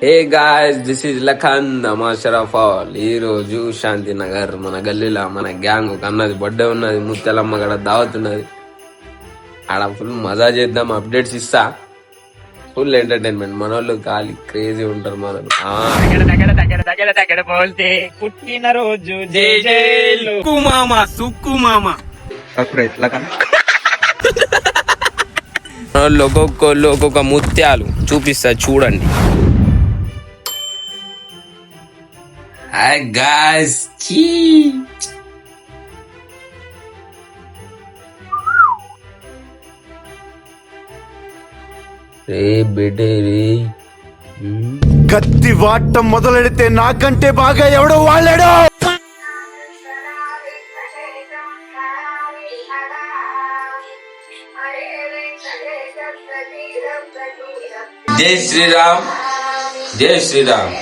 Hey guys, this is Lakhan అమాషరఫ్ ఆల్. ఈ రోజు శాంతినగర్ మన గల్లీలో మన గ్యాంగ్ ఒక అన్నది బర్త్డే ఉన్నది. ముత్యాలమ్మ గడ దావత్ ఉన్నది. ఆడ ఫుల్ మజా చేద్దాం, అప్డేట్స్ ఇస్తా. Full entertainment. మన వాళ్ళు ఖాళీ క్రేజీ ఉంటారు. మనలు పుట్టినరోజు ఒక్కొక్కళ్ళు ఒక్కొక్క ముత్యాలు చూపిస్తా చూడండి. హాయ్ గాయ్స్, రే బేటే రే, కత్తి వాటం మొదలెడితే నాకంటే బాగా ఎవడో వాళ్ళాడో. జై శ్రీరామ్, జై శ్రీరామ్.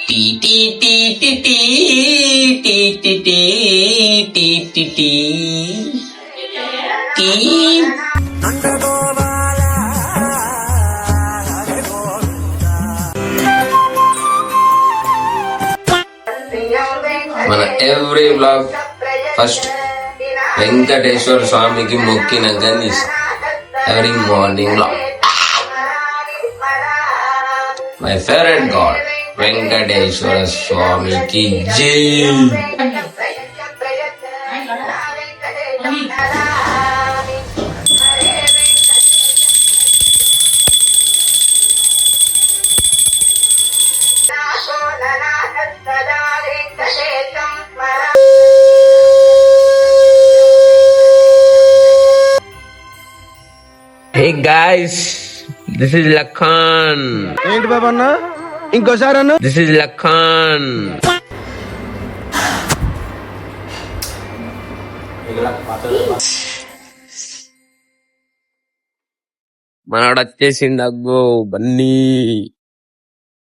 టీ టీ టీ టీ టీ టీ టీ టీ టీ టీ టీ టీ. మన ఎవ్రీ వ్లాగ్ ఫస్ట్ వెంకటేశ్వర స్వామికి మొక్కినాక every morning vlog. My favourite god Venkateswara స్వామికి జై. Hey guys, this is Lakhan. ఏంటి బాబా అన్న, ఇంకోసారి అన్న. This is Lakhan. మనోడు వచ్చేసింది. అగ్గో బన్నీ,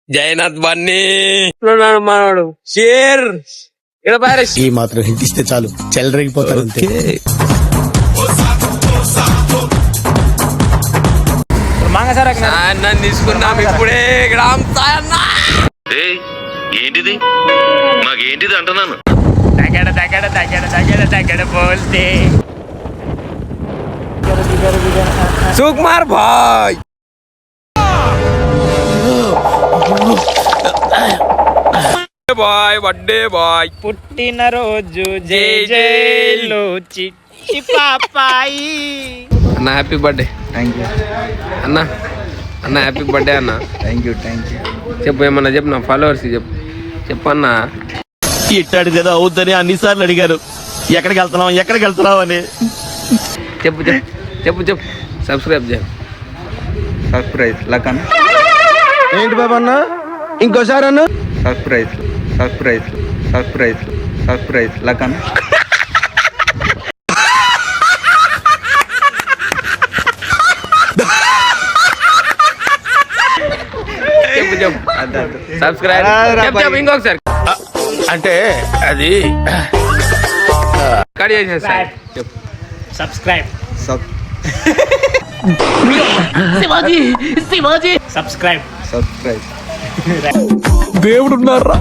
జయనాథ్ బన్నీ మనోడు. షేర్ ఈ మాత్రం హిట్ ఇస్తే చాలు, చెలరేగిపోతారు. అన్నం తీసుకున్నాం ఇప్పుడే. గ్రామ్ ఏంటిది మాకేంటిది అంటున్నాను. బోల్తే సుకుమార్ భాయ్, బాయ్ బర్త్డే బాయ్. పుట్టినరోజు జై జైలు చిట్టి పాపాయి. అన్న హ్యాపీ బర్త్డే. థ్యాంక్ యూ అన్న, అన్న హ్యాపీ బర్త్డే అన్న. Thank you thank you. చెప్పు, ఏమన్నా చెప్పు, నా ఫాలోవర్స్ చెప్పు. చెప్పన్నా. ఇట్టాడు కదా అవుద్దని అన్నిసార్లు అడిగారు, ఎక్కడికి వెళ్తున్నావు అని. చెప్పు చెప్పు చెప్పు చెప్పు. సబ్స్క్రైబ్ చేయండి. సర్ప్రైజ్ లఖన్. ఏంటి బాబా అన్న, ఇంకోసారి అన్న. Surprise surprise surprise surprise Lakhan. చెప్పు చెప్పు. సబ్స్క్రైబ్ చెప్పు ఇంకొకసారి. అంటే అది కట్ చేసేస్తా. చెప్పు సబ్స్క్రైబ్ సబ్ సబ్స్క్రైబ్. సర్ప్రైజ్. దేవుడున్నారా.